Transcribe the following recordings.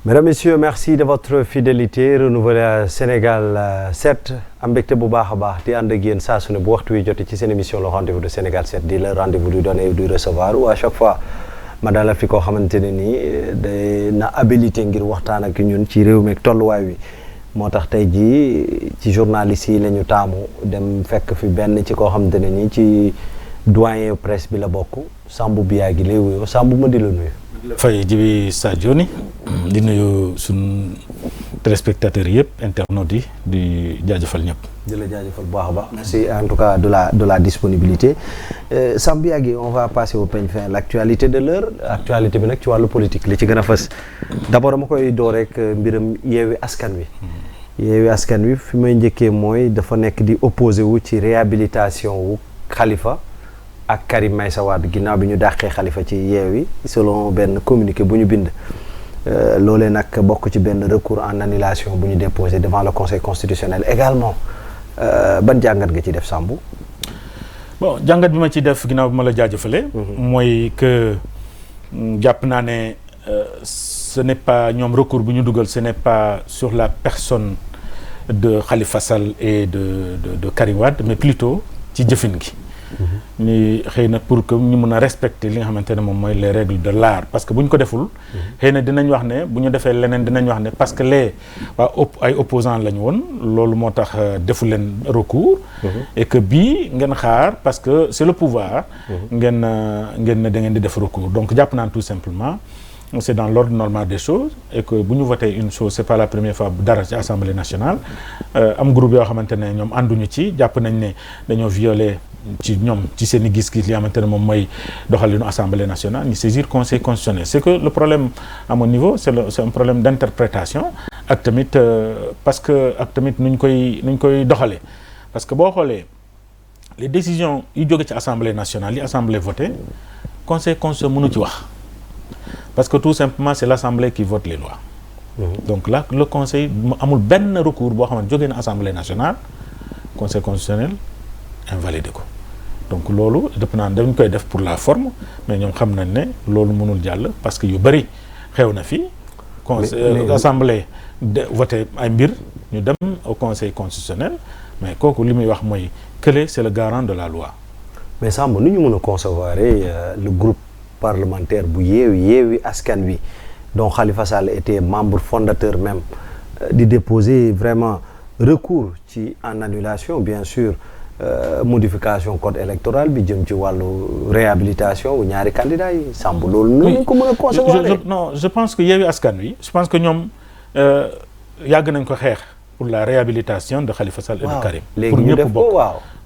Mesdames, Messieurs, merci de votre fidélité renouvelée à Sénégal 7 am mbégte bu baax a baax di ànd ak yéen saa su ne bu waxtu wi jotee ci seen émission le rendez-vous de Sénégal 7 di le rendez-vous du donner et du recevoir ou à chaque fois ma dalal fi koo xamante ne nii day na habilité ngir waxtaan ak ñun ci réew mi ak tolluwaay wi moo tax tey jii ci journalistes yi la ñu taamu dem fekk fi benn ci koo xamante ne nii ci doyen presse bi la bokk Sambou Biagui lay wuyoo Sambou ma di la nuyu. Faye Djibi Sadio ni di nuyu suñ téléspectateurs yëpp internautes yi di jaajëfal ñëpp. di la jaajëfal bu baax a baax. merci en tout cas de la disponibilité Sambou Biagui on va passer au peigne fin l'actualité de l'heure actualité bi nag ci wàllu politique li ci gën a fës d'abord ma koy door rek mbiram Yewwi Askan Wi. Yewwi Askan Wi fi may njëkkee mooy dafa nekk di opposé wu ci réhabilitation wu Khalifa ak Karim Meïssa Wade ginnaaw bi ñu dàqee Khalifa ci Yewwi selon benn communiqué bu ñu bind loolee nag bokk ci benn recours en annulation bu ñu déposé devant le conseil constitutionnel également ban jàngat nga ci def Sambou. bon jàngat bi ma ci def ginnaaw bi ma la jaajëfale mooy que jàpp naa ne ce n'est pas ñoom recours bu ñu dugal ce n'est pas sur la personne de Khalifa Sall et de Karim Wade mais plutôt ci jëfin gi. ni xëy na pour que ñu mën a respecter li nga xamante ne moom mooy les règles de l'art parce que bu ñu ko deful xëy na dinañ wax ne bu ñu defee leneen dinañ wax ne parce que ay opposants lañu woon loolu moo tax defu leen recours et que bii ngeen xaar parce que c'est le pouvoir ngeen ne da ngeen di def recours donc jàpp naan tout simplement c'est dans l'ordre normal des choses et que bu ñu voté une chose c'est pas la première fois bu dara ci Assemblée nationale am groupe yoo xamante ne ñoom ànduñu ci jàpp nañ ne dañoo violer ci ñoom ci seen i gis-gis li xamante ne moom mooy doxalinu Assemblée nationale ñu saisir conseil constitutionnel c'est que le problème à mon niveau c'est un problème d'interprétation ak tamit parce que ak tamit nuñ koy doxalee parce que boo xoolee les décisions yu jóge ci Assemblée nationale yi Assemblée voté conseil constitutionnel mënu ci wax parce que tout simplement c'est l'Assemblée qui vote les lois donc là le conseil amul benn recours boo xamante jógee na Assemblée nationale conseil constitutionnel invalidé ko donc loolu dëpp naa dañ koy def pour la forme mais ñoom xam nañ ne loolu mënul jàll parce que yu bëri xew na fi assemblée de voté ay mbir ñu dem au conseil constitutionnel mais kooku li muy wax mooy que c'est le garant de la loi. mais Sambou nu ñu mën a concevoir le groupe parlementaire bu Yewwi Askan Wi dont Khalifa Sall était membre fondateur même di déposer vraiment recours ci en annulation bien sûr modification code électoral bi jëm ci wàllu réhabilitation wu ñaari candidats yi Sambou loolu nu ko mën a concevoir non je pense que Yewwi Askan Wi je pense que ñoom yàgg nañ ko xeex pour la réhabilitation de Khalifa Sall et de Karim léegi pour ñu ñëpp def ko bokk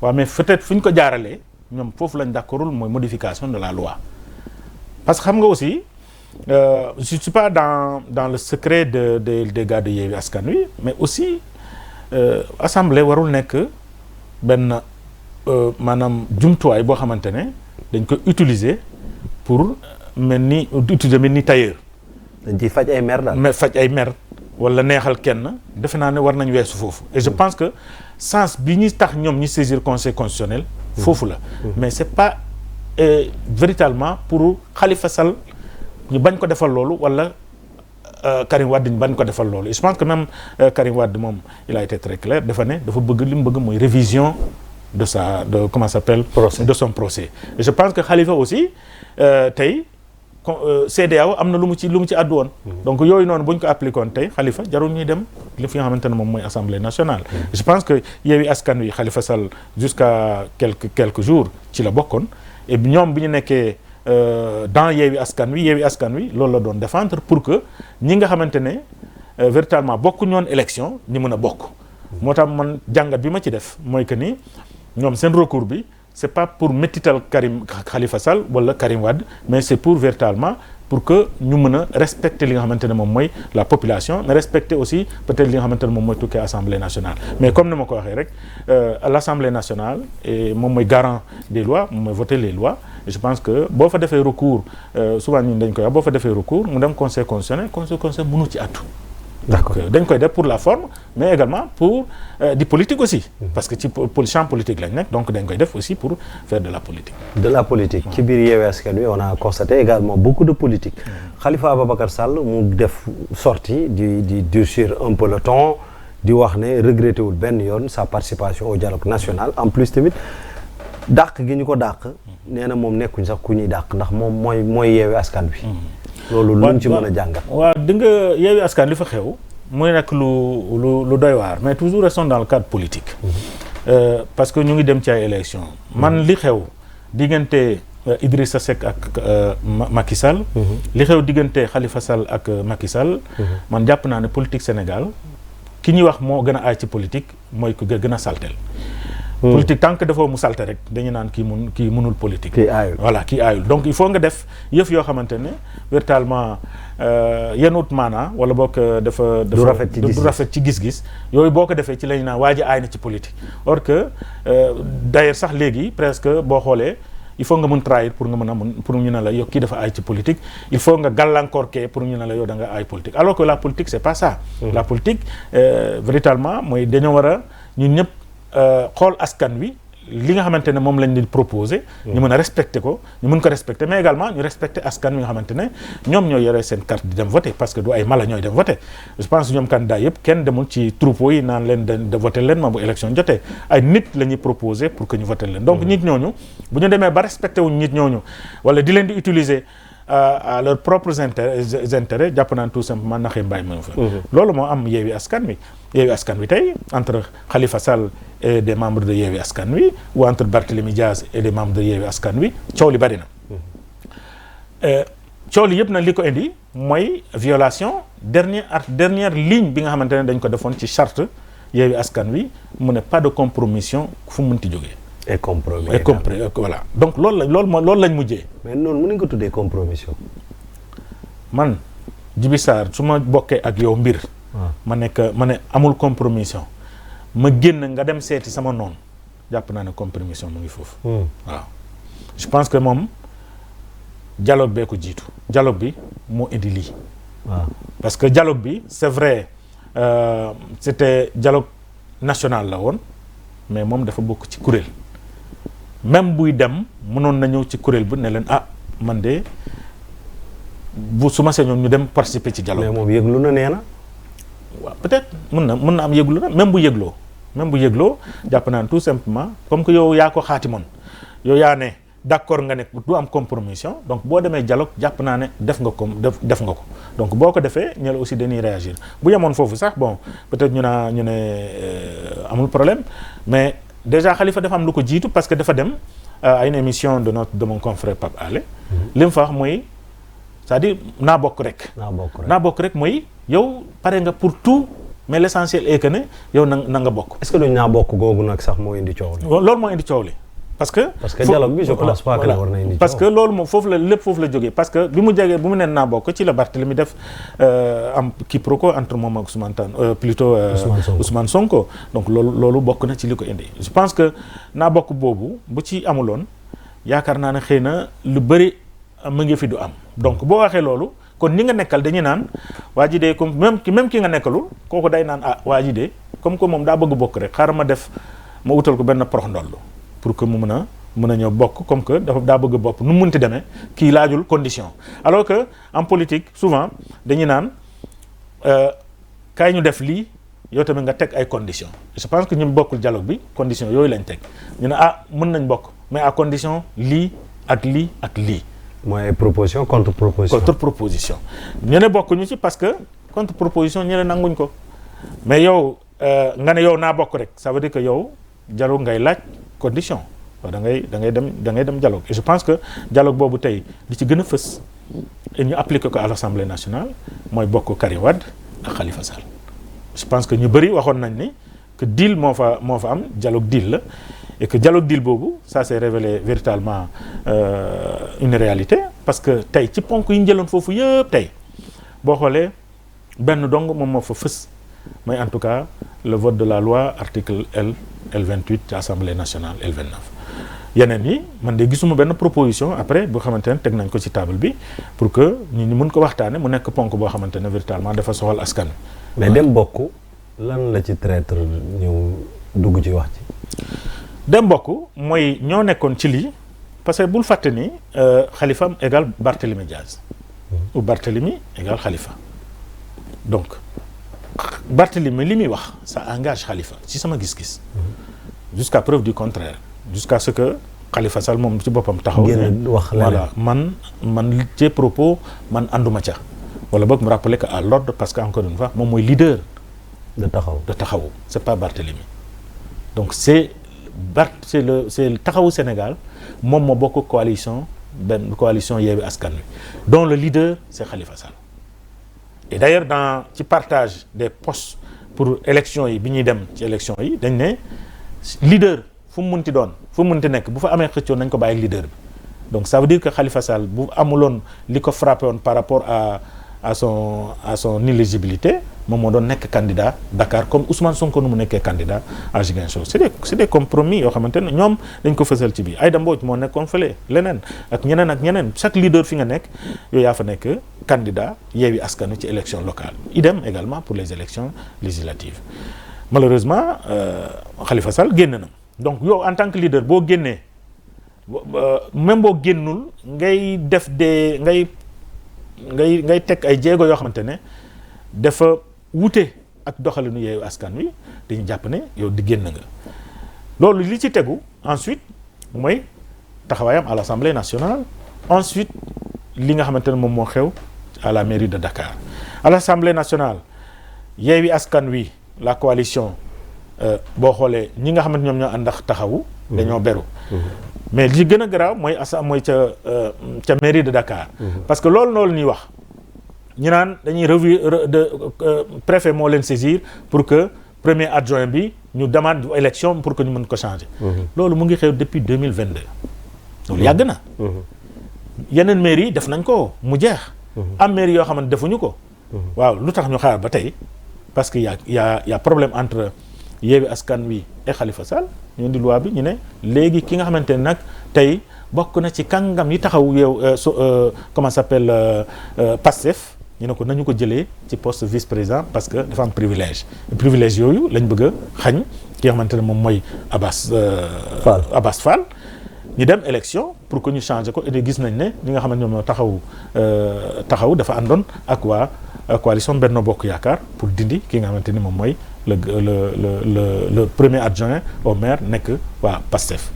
waaw mais peut-être fu ñu ko jaaralee ñoom foofu lañ d'accordul mooy modification de la loi parce que xam nga aussi je suis pas dans le secret des gars de Yewwi Askan Wi mais aussi assemblée warul nekk benn maanaam jumtuwaay boo xamante ne dañ ko utiliser pour mel ni tailleur. dañ ciy faj ay mer daal. mais faj ay mer wala neexal kenn defe naa ne war nañ weesu foofu. et je pense que sens bi ñuy tax ñoom ñi saisir conseil constitutionnel. foofu la. mais c'est pas véritablement pour Khalifa Sall ñu bañ ko defal loolu wala. Karim Wade ñu bañ ko defal loolu je pense que même Karim Wade moom il a été très clair dafa bëgg li mu bëgg mooy révision de comment ça s'appelle de son procès et je pense que Khalifa aussi tey CEDEAO am na lu mu ci àddu woon donc yooyu noonu bu ñu ko appliqué woon tey Khalifa jarul ñuy dem li fi nga xamante ne moom mooy Assemblée nationale je pense que Yewwi Askan Wi Khalifa Sall jusqu'à quelques jours ci la bokkoon et ñoom bi ñu nekkee dans Yewwi Askan Wi loolu la doon défendre pour que ñi nga xamante ne véritablement bokku ñoon élection ñi mën a bokk moo tax man jàngat bi ma ci def mooy que ni ñoom seen recours bi c'est pas pour métital Khalifa Sall wala Karim Wade mais c'est pour véritablement pour que ñu mën a respecter li nga xamante ne moom mooy la population mais respecter aussi peut-être li nga xamante ne moom mooy tukkee Assemblée nationale mais comme ni ma ko waxee rek l'Assemblée nationale et moom mooy garant des lois moom mooy voter les lois et je pense que boo fa defee recours souvent ñun dañ koy wax boo fa defee recours mu dem conseil constitutionnel mënu ci àttu D'accord. donc dañ koy def pour la forme mais également pour di politique aussi parce que ci champ politique lañ nekk donc dañ koy def aussi pour faire de la politique. De la politique ci biir Yewwi Askan Wi on a constaté également beaucoup de politique. Khalifa Ababacar Sall mu def sortie di durcir un peu le ton di wax ne regretté wul benn yoon sa participation au dialogue national en plus tamit dàq gi ñu ko dàq. nee na moom nekkuñ sax ku ñuy dàq ndax moom mooy Yewwi Askan Wi. loolu luñ ci mën a jàngat. waaw di nga Yewwi Askan li fa xew muy nekk lu doy waar mais toujours restons dans le cadre politique. parce que ñu ngi dem ci ay élections. man li xew diggante Idrissa Seck ak Macky Sall. li xew diggante Khalifa Sall ak Macky Sall. man jàpp naa ne politique Sénégal ki ñuy wax moo gën a aay ci politique mooy ku gën a saltel. politique tant que dafa mu salte rek dañu naan kii mënul politique. kii aayul voilà kii aayul donc il faut nga def yëf yoo xamante ne véritablement yenut maanaa wala boog dafa. du rafet ci gis-gis yooyu boo ko defee ci lañu naan waa ji aay na ci politique. or que d'ailleurs sax léegi presque boo xoolee il faut nga mun trahir pour nga mën a pour ñu ne la yow kii dafa aay ci politique il faut nga gàllankoor kee pour ñu ne la yow da nga aay politique alors que la politique c'est pas ça. La politique véritablement mooy dañoo war a ñun ñëpp. xool askan wi li nga xamante ne moom lañ di proposer. ñu mën a respecter ko ñu mën ko respecter mais également ñu respecter askan wi nga xamante ne ñoom ñoo yore seen carte di dem voter parce que du ay mala ñooy dem voter je pense ñoom candidat yëpp kenn demul ci troupeau yi naan leen de voter leen ma bu élection jotee ay nit la ñuy proposer pour que ñu voter leen donc nit ñooñu bu ñu demee ba respecter wuñ nit ñooñu wala di leen di utiliser à leurs propres intérêts jàpp naan tout simplement naxee mbaay ma fa loolu moo am Yewwi Askan Wi tey entre Khalifa Sall et des membres de Yewwi Askan Wi ou entre Barthélémy Diaz et des membres de Yewwi Askan Wi coow li bari na coow li yëpp nag li ko indi mooy violation dernière ligne bi nga xamante ne dañ ko defoon ci charte Yewwi Askan Wi mu ne pas de compromission fu mu mënti jógee et compromis voilà donc loolu lañ mujjee. mais noonu mën nañu ko tuddee compromission. man Djibi Sarr su ma bokkee ak yow mbir. ma ne amul compromission ma génn nga dem seeti sama noonu jàpp naa ne compromission mu ngi foofu. waaw je pense que moom dialogue bee ko jiitu dialogue bi moo indi lii. waaw parce que dialogue bi c'est vrai c'était dialogue national la woon mais moom dafa bokk ci kuréel. même buy dem mënoon na ñëw ci kuréel bu ne leen man de bu su ma sañoon ñu dem participer ci dialogue. mais moom yëglu na nee na. waaw peut-être mën na am yëglu na même bu yëgloo jàpp naa ne tout simplement comme que yow yaa ko xaatimoon yow yaa ne d'accord nga ne du am compromission donc boo demee dialogue jàpp naa ne def nga ko donc boo ko defee ñela aussi dañuy réagir bu yemoon foofu sax bon peut-être ñu ne amul problème mais. Déjà Khalifa dafa am lu ko jiitu parce que dafa dem à une émission de mon confrère Pape Alé li mu fa wax mooy c'est-à-dire naa bokk rek mooy yow pare nga pour tout mais l'essentiel est que ne yow na nga bokk. Est-ce que duñ naa bokk googu nag sax moo indi coow li. loolu moo indi coow li parce que dialogue bi je pense pas que war na indi coow. parce que loolu moom foofu la jógee parce que bi mu neen naa bokk ci la Barthélémy def am quiproquo entre moom ak Ousmane Sonko donc loolu bokk na ci li ko indi je pense que naa bokk boobu bu ci amuloon yaakaar naa ne xëy na lu bëri mu ngi fi du am donc boo waxee loolu kon ñi nga nekkal dañuy naan waa ji de comme même ki nga nekkalul kooku day naan waa ji de comme que moom daa bëgg bokk rek xaaral ma utal ko benn porox ndoll pour que mu mën a ñëw bokk comme que daa bëgg bopp nu mu mënti demee kii laajul condition alors que en politique souvent dañuy naan kaay ñu def lii yow tamit nga teg ay conditions je pense que ñu bokkul dialogue bi conditions yooyu lañ teg ñu ne mën nañ bokk mais à condition lii ak lii ak lii. mooy proposition contre proposition ñu ne bokkuñu ci parce que contre proposition ñu ne nanguñ ko mais yow nga ne yow naa bokk rek ça veut dire que yow dialogue ngay laaj condition waaw da ngay dem dialogue et je pense que dialogue boobu tey li ci gën a fës et ñu appliqué ko à l'Assemblée nationale mooy bokk Karim Wade ak Khalifa Sall je pense que ñu bëri waxoon nañ ni que deal moo fa am dialogue deal la et que dialogue deal boobu ça s'est révélé véritablement une réalité parce que tey ci ponk yi ñu jëloon foofu yëpp tey boo xoolee benn dong moom moo fa fës mooy en tout cas le vote de la loi article L28 ci Assemblée nationale L29 yeneen yi man de gisuma benn proposition après boo xamante ne teg nañ ko ci table bi pour que ñu mën ko waxtaane mu nekk ponk boo xamante ne véritablement dafa soxal askan wi. mais dem bokk lan la ci traître ñëw dugg ci wax ci. dem bokk mooy ñoo nekkoon ci lii parce que bul fàtte ni Khalifa égal Barthélémy Diaz ou Barthélémy égal Khalifa donc Barthélémy li muy wax ça engage Khalifa ci sama gis-gis jusqu'à preuve du contraire jusqu'à ce que Khalifa Sall moom ci boppam taxaw génn wax voilà man ci propos man ànduma ca wala boog mu rappeler que à l'ordre parce que encore une fois moom mooy leader de taxawu c'est pas Barthélémy donc c'est le taxawu Sénégal moom moo bokk coalition Yewwi Askan Wi dont le leader c'est Khalifa Sall et d'ailleurs ci partage des postes pour élection yi bi ñuy dem ci élection yi dañ ne leader fu mu munti doon fu mu munti nekk bu fa amee xëccoo nañ ko bàyyi leader bi donc ça veut dire que Khalifa Sall bu amuloon li ko frappé woon par rapport à son inéligibilité moom moo doon nekk candidat Dakar comme Ousmane Sonko nu mu nekkee candidat à Ziguinchor c'est des compromis yoo xamante ne ñoom dañ ko fësal ci biir Aïda Mbodj moo nekkoon fële leneen ak ñeneen chaque leader fi nga nekk yow yaa fa nekk candidat Yewwi Askan Wi ci élection locale idem également pour les élections législatives malheureusement Khalifa Sall génn na donc yow en tant que leader boo génnee même boo génnul ngay def ngay teg ay jéego yoo xamante ne dafa wute ak doxalinu Yewwi Askan Wi dañu jàpp ne yow di génn nga loolu li ci tegu ensuite mooy taxawaayam à l'Assemblée nationale ensuite li nga xamante ne moom moo xew à la mairie de Dakar à l'Assemblée nationale Yewwi Askan Wi la coalition boo xoolee ñi nga xamante ñoom ñoo ànd ak taxawu dañoo beru mais li gën a garaaw mooy ca mairie de Dakar parce que loolu ñuy wax ñu naan dañuy préfet moo leen saisir pour que premier adjoint bi ñu demande élection pour que ñu mën ko changer loolu mu ngi xew depuis 2022 loolu yàgg na yeneen mairie yi def nañ ko mu jeex am mairie yoo xamante defuñu ko waaw lu tax ñu xaar ba tey parce que y a problème entre Yewwi Askan Wi et Khalifa Sall ñu di loi bi ñu ne léegi ki nga xamante ne nag tey bokk na ci kàngam yi taxaw comment ça s'appelle Pastef ñu ne ko nañu ko jëlee ci poste vice-président parce que dafa am privilège yooyu lañ bëgg a xañ ki nga xamante ne moom mooy Abass Fall ñu dem élection pour que ñu changer ko et gis nañ ne ñi nga xamante ñoom ñoo taxaw dafa àndoon ak waa coalition Benno Bokk Yaakaar pour dindi ki nga xamante ni moom mooy le premier adjoint au maire nekk waa Pastef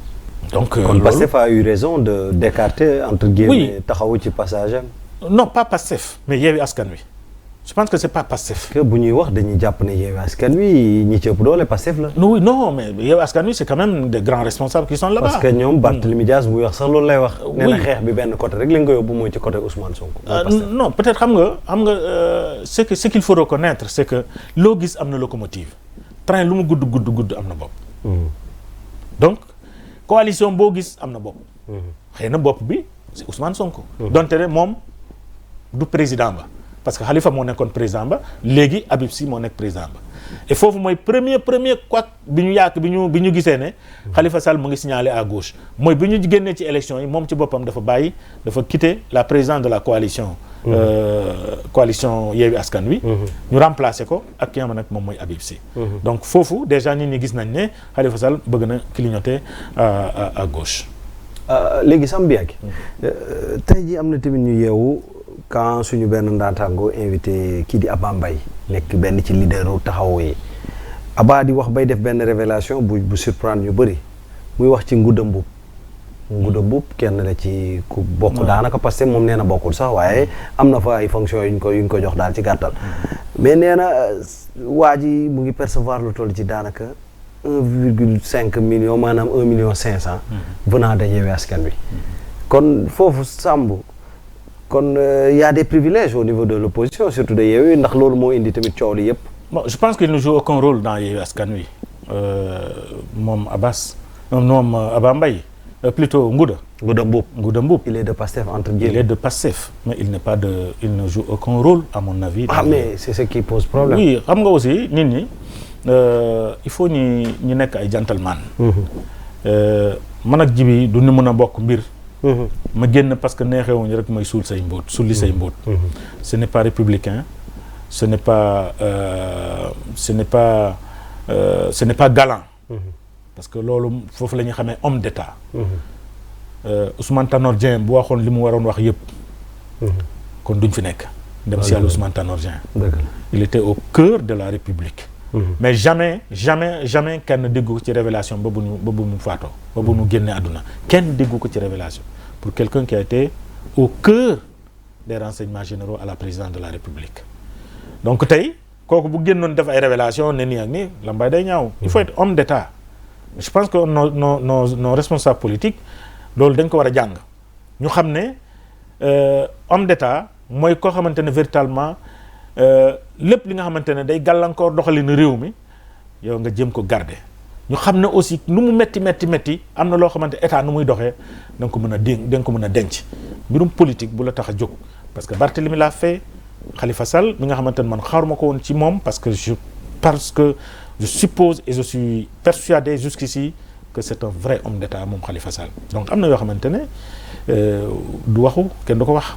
donc kon Pastef a eu raison d'écarter entre guillemets taxawu ci passage am non pas Pastef mais Yewwi Askan Wi je pense que c'est pas Pastef. que bu ñuy wax dañuy jàpp ne Yewwi Askan Wi ñi ci ëpp doole Pastef la. non mais Yewwi Askan Wi c'est quand même des grands responsables qui sont là-bas. parce que ñoom Barthélémy Dias bu wax sax loolu lay wax. nee na xeex bi benn côté rek lañ ko yóbbu mooy ci côté Ousmane Sonko. non peut-être xam nga ce qu'il faut reconnaître c'est que loo gis am na locomotive train lu mu gudd am na bopp. donc coalition boo gis am na bopp. xëy na bopp bi c'est Ousmane Sonko. donte ne moom du président ba. parce que Khalifa moo nekkoon président ba léegi Habib Sy moo nekk président ba et foofu mooy premier quoi bi ñu gisee ne Khalifa Sall mu ngi signalé à gauche mooy bi ñu génnee ci élection yi moom ci boppam dafa quitter la présidence de la coalition Yewwi Askan Wi ñu remplacer ko ak ki nga xam ne moom mooy Habib Sy donc foofu déjà nit ñi gis nañ ne Khalifa Sall bëgg na clignoter à gauche léegi Sam Biagui tey ji am na tamit ñu yeewu quand suñu benn ndaataango invité kii di Abba Mbaye nekk benn ci leaderu taxaw yi Abba di wax bay def benn révélation bu surprendre ñu bëri muy wax ci Ngouda Mboup kenn la ci ku bokk daanaka parce que moom nee na bokkul sax waaye am na fa ay fonctions yuñ ko jox daal ci gàttal mais nee na waa ji mu ngi percevoir lu toll ci daanaka 1,5 million maanaam 1,5 million venant de Yewwi Askan Wi kon foofu Samb kon y a des privilèges au niveau de l'opposition surtout de Yewwi ndax loolu moo indi tamit coow li yëpp. bon je pense qu'il ne joue aucun rôle dans Yewwi Askan Wi moom Abba Mbaye plutôt Ngouda Mboup il est de Pastef entre guillemets. il est de Pastef mais il ne joue aucun rôle à mon avis. mais c'est ce qui pose problème. oui xam nga aussi nit ñi il faut ñu nekk ay gentleman. man ak Djibi du ñu mën a bokk mbir. ma génn parce que neexewuñu rek may suul say mbóot sulli say mbóot. ce n'est pas républicain ce n'est pas galant. parce que loolu foofu la ñuy xamee homme d'État. Ousmane Tanor Dieng bu waxoon li mu waroon wax yëpp. kon duñ fi nekk. dem si yàlla Ousmane Tanor Dieng. il était au cœur de la République. mais jamais kenn déggu ko ci révélation ba bu mu faatoo ba bu mu génnee àdduna kenn déggu ko ci révélation pour quelqu'un qui a été au cœur des renseignements généraux à la présidence de la République. donc tey kooku bu génnoon def ay révélation ne nii ak nii lambay day ñaaw. il faut être homme d'État. je pense que nos responsables politiques loolu dañ ko war a jàng ñu xam ne homme d'État mooy koo xamante ne véritablement lépp li nga xamante ne day gàllankoor doxalinu réew mi yow nga jëm ko garder ñu xam ne aussi nu mu metti am na loo xamante état nu muy doxee da nga ko mën a denc mbirum politique bu la tax a jóg parce que Barthélemy l'a fait Khalifa Sall mi nga xamante ne man xaaruma ko woon ci moom parce que je suppose et je suis persuadé jusqu'ici que c'est un vrai homme d'État moom Khalifa Sall donc am na yoo xamante ne du waxu kenn du ko wax.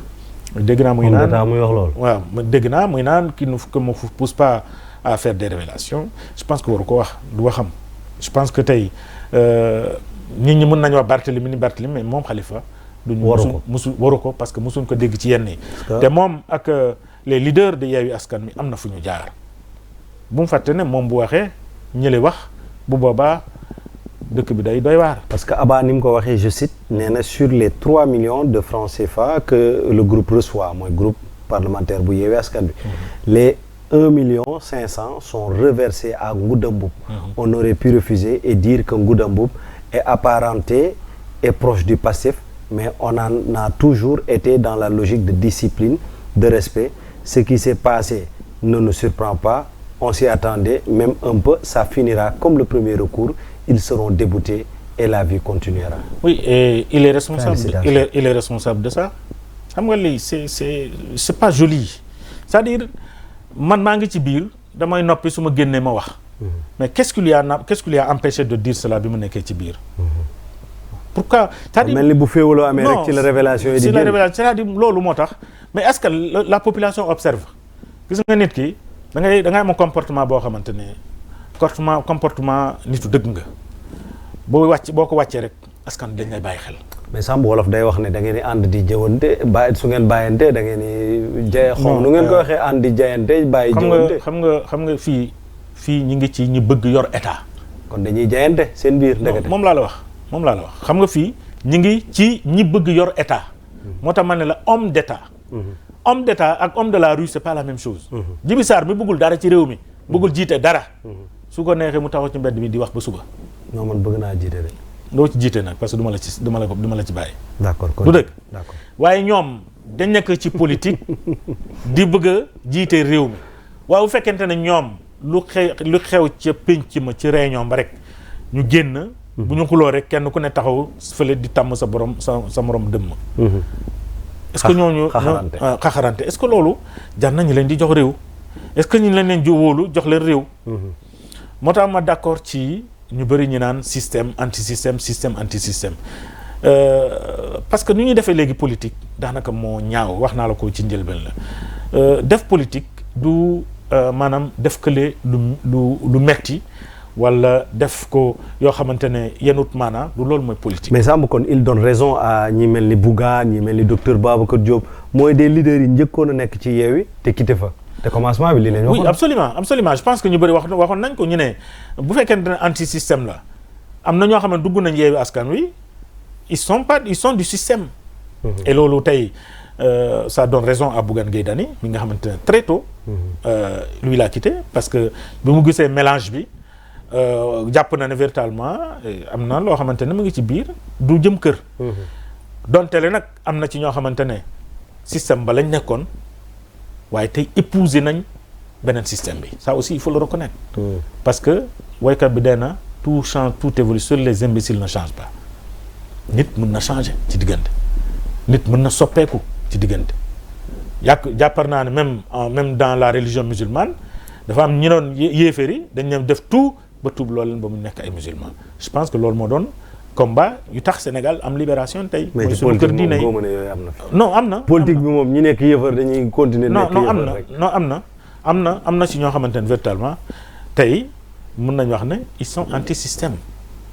dégg naa muy naan muy wax loolu. waaw dégg naa muy naan qui ne me pousse pas à faire des révélations je pense que waru ko wax du waxam je pense que tey nit ñi mën nañu wax Barthélemy mais moom Khalifa. waru ko parce que musuñ ko dégg ci yenn yi. te moom ak les leaders de Yewwi Askan Wi am na fu ñu jaar. bu mu fàtte ne moom bu waxee ñële wax bu boobaa dëkk bi day doy waar. parce que Abba ni mu ko waxee je cite nee na sur les 3 millions de francs CFA que le groupe reçoit mooy groupe parlementaire bu Yewwi Askan Wi. les 1,5 million sont reversés à Ngouda Mboup. On aurait pu refuser et dire que Ngouda Mboup est apparenté et proche du Pastef mais on en a toujours été dans la logique de discipline de respect ce qui s'est passé ne nous surprend pas. On s'y attendait même un peu, ça finira comme le premier recours, ils seront déboutés et la vie continuera. Oui, et il est responsable. Il est responsable de ça. Xam nga lii c'est pas joli. C'est-à-dire man maa ngi ci biir damay noppi su ma génnee ma wax. Mais qu'est-ce qui lui a empêché de dire cela bi mu nekkee ci biir. Pourquoi c'est-à-dire mel ni bu féewaloo amee rek ci la révélation yi di génn. ci la révélation c'est-à-dire loolu moo tax mais est-ce que la population observe gis nga nit ki. da ngay am comportement boo xamante ne comportement nitu dëgg nga boo ko wàccee rek askan dañ lay bàyyi xel. mais Samb wolof day wax ne da ngeen di ànd di jëwante bàyyi su ngeen bàyyante da ngeen di jaye xom nu ngeen ko waxee ànd di jayante bàyyi jëwante. xam nga fii ñi ngi ci ñi bëgg yor état. kon dañuy jayante seen biir. ndekete moom laa la wax xam nga fii ñi ngi ci ñi bëgg yor état. moo tax ma ne la homme d'état. homme d'état ak homme de la rue c'est pas la même chose. Djibi Sarr mi bëggul dara ci réew mi. bëggul jiite dara. su ko neexee mu taxaw ci mbedd mi di wax ba suba. non man bëgg naa jiite rek. doo ci jiite nag parce que du ma la ci bàyyi. d'accord du dëgg. d'accord waaye ñoom dañ nekk ci politique di bëgg a jiite réew mi waaye bu fekkente ne ñoom lu xew ca pénc ma ci réunion ba rek ñu génn. bu ñu xuloo rek kenn ku ne taxaw fële di tàmm sa morom dëmm. est-ce que ñooñu xaxarante est-ce que loolu jar nañu leen di jox réew est-ce que ñu leen wóolu jox leen réew. moo tax ma d'accord ci ñu bëri ñu naan système anti-système parce que nu ñuy defee léegi politique daanaka moo ñaaw wax naa la ko ci njëlbeen la def politique du maanaam def kële lu metti wala def ko yoo xamante ne yenut maanaa du loolu mooy politique. mais Samb kon il donne raison à ñi mel ni Bougane ñi mel ni docteur Babacar Diop mooy des leaders yi njëkkoon a nekk ci Yewwi te quitté fa te commencement bi lii la ñu waxoon. oui absolument je pense que ñu bëri waxoon nañ ko ñu ne bu fekkente ne anti système la am na ñoo xam ne dugg nañ Yewwi Askan Wi ils sont du système. et loolu tey ça donne raison à Bougane Gueye Dany mi nga xamante ne très tôt. lui l'a quitté parce que bi mu gisee mélange bi. jàpp na ne véritablement am na loo xamante ne mu ngi ci biir du jëm kër. donte le nag am na ci ñoo xamante ne système ba lañ nekkoon waaye tey épouser nañ beneen système bi ça aussi il faut le reconnaître. parce que woykat bi dee na tout change tout évolue seuls les imbéciles ne changent pas nit mën na changer ci diggante nit mën na soppeeku ci diggante jàppar naa ne même dans la religion musulmane dafa am ñi doon yéeféer yi dañ leen def tout ba tuub loolu leen ba mu nekk ay musulmans je pense que loolu moo doon combat yu tax Sénégal am libération tey. mais ci politique moom góob na yooyu am na fi. non am na. politique bi moom ñi nekk yëfër dañuy continuer. nekk yëfër rek am na si ñoo xamante ne véritablement tey mun nañu wax ne ils sont anti système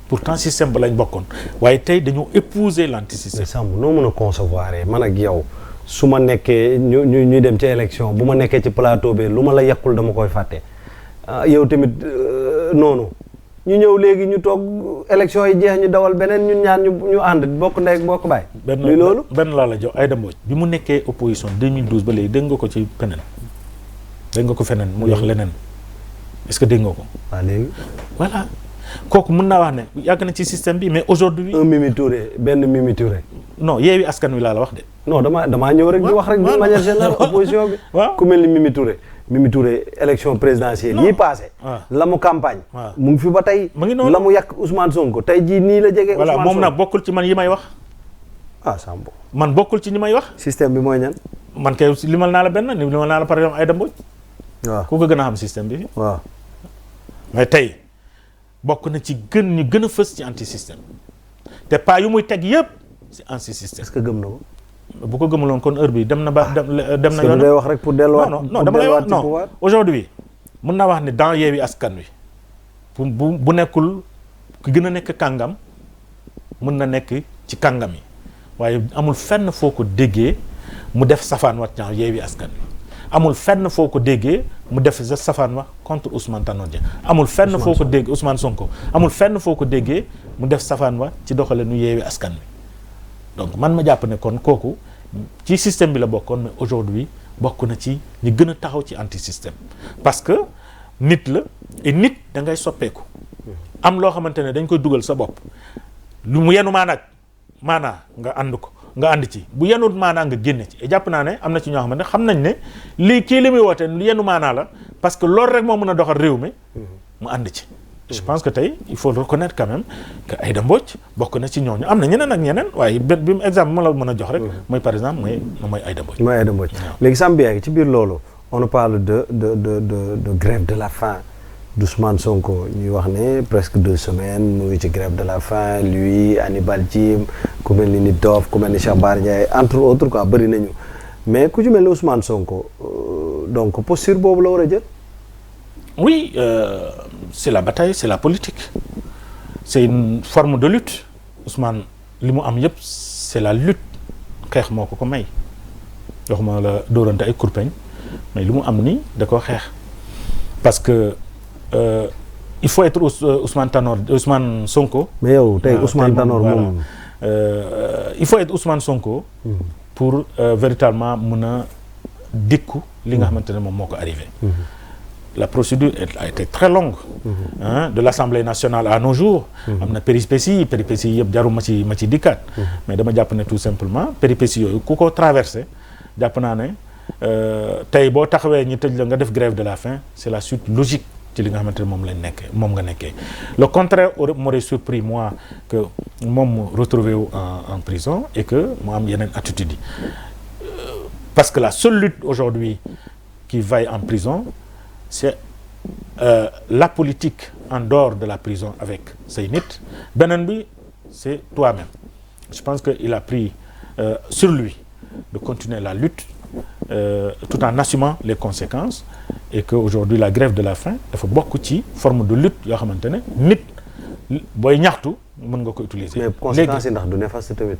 pourtant système ba lañ bokkoon waaye tey dañoo épouser l' anti système. mais Samb noo mën a concevoir man ak yow su ma nekkee ñu dem ci élection bu ma nekkee ci plateau bi lu ma la yàqul dama koy fàtte yow tamit noonu. ñu ñëw léegi ñu toog élection yi jeex ñu dawal beneen ñun ñaar ñu ànd bokk ndey ak bokk baay. luy loolu benn laa la jox Aïda Mbodj bi mu nekkee opposition 2012 ba léegi dégg nga ko ci peneen dégg nga ko feneen mu wax leneen est-ce que dégg nga ko. waaw léegi. voilà kooku mën naa wax ne yàgg na ci système bi mais aujourd'hui Mimi Touré benn Mimi Touré. non Yewwi Askan Wi laa la wax de. non damaa ñëw rek di wax rek d'une manière générale opposition bi. waaw ku mel ni Mimi Touré élection présidentielle yii passé la mu campagne mu ngi fi ba tey mu ngi noonu la mu yàq Ousmane Sonko tey jii nii la jege voilà moom nag bokkul ci man yi may wax Samb man bokkul ci ñi may wax système bi mooy ñan man kay limal naa la benn limal naa la par exemple Aïda Mbodj waaw ku ko gën a xam système bi waaw mais tey bokk na ci ñu gën a fës ci anti système te pas yu muy teg yëpp ci anti système est-ce que gëm na ko bu ko gëmuloon kon heure bi dem na ba dem na yoon day wax rek pour delluwaat non dama lay wax non aujourd'hui mën naa wax ne dans Yewwi Askan Wi bu nekkul ku gën a nekk kàngam mën na nekk ci kàngam yi waaye amul fenn foo ko déggee mu def safaan wat dans Yewwi Askan Wi amul fenn foo ko déggee mu def safaan wax contre Ousmane Tanor Dieng amul fenn foo ko déggee Ousmane Sonko amul fenn foo ko déggee mu def safaan wax ci doxalinu Yewwi Askan Wi donc man ma jàpp ne kon kooku ci système bi la bokkoon mais aujourd'hui bokk na ci ñi gën a taxaw ci anti système parce que nit la et nit da ngay soppeeku am loo xamante ne dañ koy dugal sa bopp lu mu yenu maanaa nga ànd ci bu yenut maanaa nga génne ci et jàpp naa ne am na ci ñoo xamante ne xam nañ ne lii li muy woote lu yenu maanaa la parce que loolu rek moo mën a doxal réew mi mu ànd ci je pense que tey il faut reconnaître quand même que Aïda Mbodj bokk na ci ñooñu am na ñeneen ak ñeneen waaye bi mu exemple ma la mën a jox rek mooy par exemple mooy Aïda Mbodj mooy Aïda Mbodj léegi Samb yaa ngi ci biir loolu on parle de grève de la faim d'Ousmane Sonko ñuy wax ne presque 2 semaines mu ngi ci grève de la faim lui Hannibal Djim ku mel ni Nit Doff ku mel ni Cheikh Bara Ndiaye entre autres quoi bëri nañu mais ku ci mel ni Ousmane Sonko donc posture boobu la war a jël. Oui, c'est la bataille, c'est la politique. C'est une forme de lutte. Ousmane, li mu am yëpp c'est la lutte xeex moo ko may waxuma la dóorante ay kurpeñ mais li mu am nii da ko xeex parce que il faut être Ousmane Sonko. mais yow tey Ousmane Tanor moom il faut être Ousmane Sonko. pour véritablement mën a dékku li nga xamante ne moom moo ko arrivé. La procédure a été très longue. De l'Assemblée nationale à nos jours. am na péripéties yëpp jarul ma ci dikkaat. mais dama jàpp ne tout simplement péripéties yooyu ku ko traversé jàpp naa ne tey boo taxawee ñu tëj la nga def grève de la faim c'est la suite logique ci li nga xamante ne moom nga nekkee. Le contraire m'aurait surpris moi que moom mu retrouvé wu en prison et que mu am yeneen attitude yi parce que la seule lutte aujourd'hui qui vaille en prison c'est la politique en dehors de la prison avec say nit beneen bi c'est toi-même je pense que il a pris sur lui de continuer la lutte tout en assumant les conséquences et que aujourd'hui la grève de la faim dafa bokk ci forme de lutte yoo xamante ne nit booy ñaxtu mën nga ko utiliser. mais conséquences yi ndax du néfaste tamit.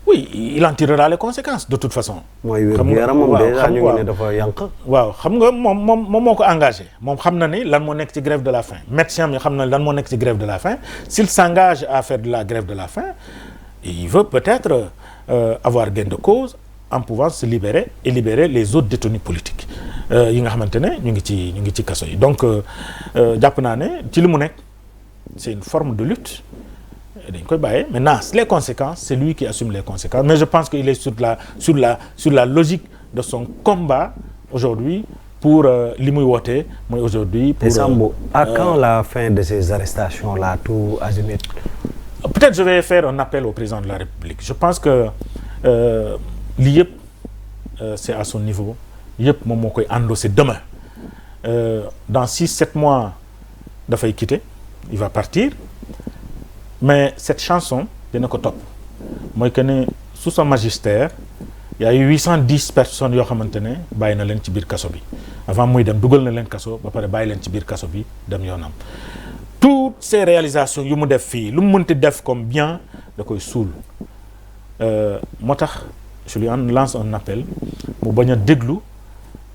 oui il en tirera les conséquences de toute façon. mooy wér-gu-yaram moom déjà ñu ngi ne dafa yànq. waaw xam nga moom moo ko engagé moom xam na ni lan moo nekk ci grève de la faim médecin mi xam na lan moo nekk ci grève de la faim s'il s'engage à faire de la grève de la faim il veut peut-être avoir gain de cause en pouvant se libérer et libérer les autres détenus politiques yi nga xamante ne ñu ngi ci kaso yi donc jàpp naa ne ci li mu nekk c'est une forme de lutte. dañ koy bàyyee maintenant les conséquences c'est lui qui assume les conséquences mais je pense qu'il est sur la logique de son combat aujourd'hui pour li muy wootee mooy aujourd'hui pour Samb à quand la fin de ces arrestations là tout azimut. Peut-être je vais faire un appel au président de la République je pense que lii yëpp c'est à son niveau yëpp moom moo koy endosser demain dans 6-7 mois dafay quitter il va partir mais cette chanson dina ko topp mooy que ne sous son magistère y a eu 810 personnes yoo xamante ne bàyyi na leen ci biir kaso bi avant muy dem dugal na leen kaso ba pare bàyyi leen ci biir kaso bi dem yoonam toutes ces réalisations yu mu def fii lu mu mënti def comme bien da koy suul moo tax je lui lance un appel mu bañ a déglu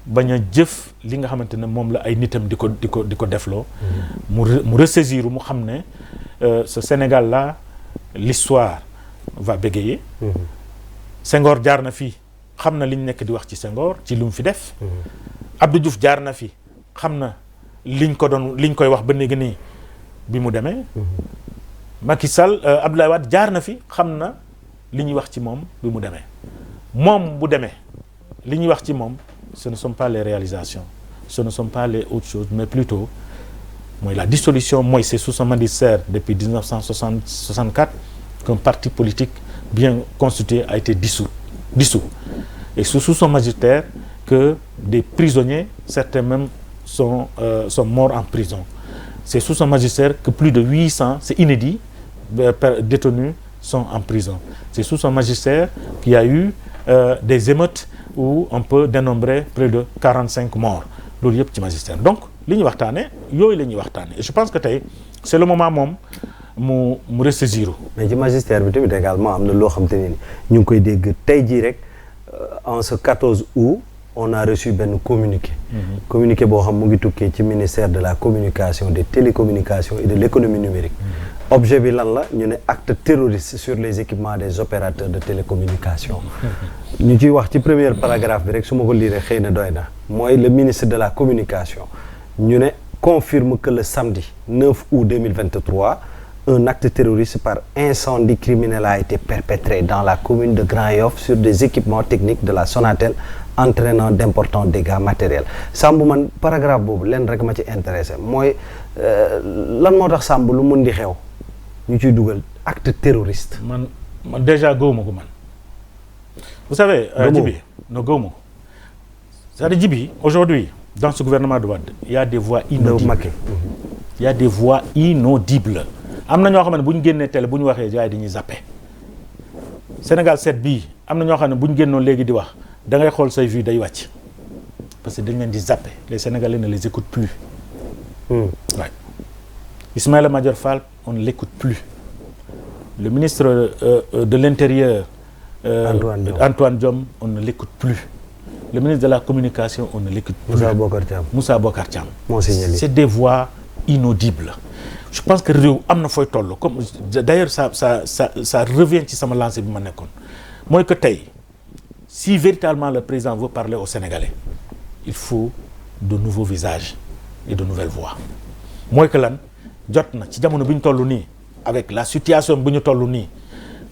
bañ a jëf li nga xamante ne moom la ay nitam di ko defloo mu ressaisir mu xam ne ce Sénégal là l'histoire va bégayer Senghor jaar na fi xam na liñ nekk di wax ci Senghor ci lu mu fi def Abdou Diouf jaar na fi xam na liñ koy wax ba léegi nii bi mu demee Macky Sall Abdoulaye Wade jaar na fi xam na li ñuy wax ci moom bi mu demee moom bu demee li ñuy wax ci moom ce ne sont pas les réalisations ce ne sont pas les autres choses mais plutôt mooy la dissolution mooy c'est sous son magistère depuis 1964 qu'un parti politique bien constitué a été dissous et sous son magistère que des prisonniers certains même sont morts en prison c'est sous son magistère que plus de 800 c'est inédit détenus sont en prison c'est sous son magistère qu'il y a eu des émeutes où on peut dénombrer près de 45 morts loolu yëpp ci magistère donc li ñuy waxtaane yooyu la ñuy waxtaane et je pense que tey c'est le moment moom mu ressaisir. mais ci magistère bi tamit également am na loo xam te ne ñu ngi koy dégg tey jii rek en ce 14 août on a reçu benn communiqué. communiqué boo xam mu ngi tukkee ci ministère de la communication des télécommunications et de l'économie numérique. objet bi lan la ñu ne acte terroriste sur les équipements des opérateurs de télécommunication. ñu ciy wax ci premier paragraphe bi rek su ma ko liiree xëy na doy na mooy le ministre de la communication ñu ne confirme que le samedi 9 août 2023 un acte terroriste par incendie criminel a été perpétré dans la commune de Grand-Yoff sur des équipements techniques de la Sonatel entraînant d'importants dégâts matériels Samb man paragraphe boobu leen rek ma ci intéressé mooy lan moo tax Samb lu mën di xew ñu ciy dugal acte terroriste. man déjà gëwuma ko man. vous savez. Djibi non gëwuma ko c'est-à-dire Djibi aujourd'hui dans ce gouvernement de Wade il y a des voix inaudibles. Il y a des voix inaudibles. am na ñoo xam ne bu ñu génnee télé bu ñu waxee gars yi dañuy zappé Sénégal 7 bii am na ñoo xam ne bu ñu génnoon léegi di wax da ngay xool say vues day wàcc parce que dañ leen di zappé les Sénégalais ne les écoutent plus. Ouais. Ismaïla Madior Fall on ne l'écoute plus. Le ministre de l'Intérieur Antoine Diome on ne l'écoute plus. Le ministre de la Communication on ne l'écoute plus. Moussa Bocar Thiam. C'est des voix inaudibles. Je pense que réew am na fooy toll comme d'ailleurs ça revient ci sama lancé bi ma nekkoon mooy que tey si véritablement le président veut parler aux Sénégalais il faut de nouveaux visages et de nouvelles voix mooy que lan jot na ci jamono bi ñu toll nii avec la situation bu ñu toll nii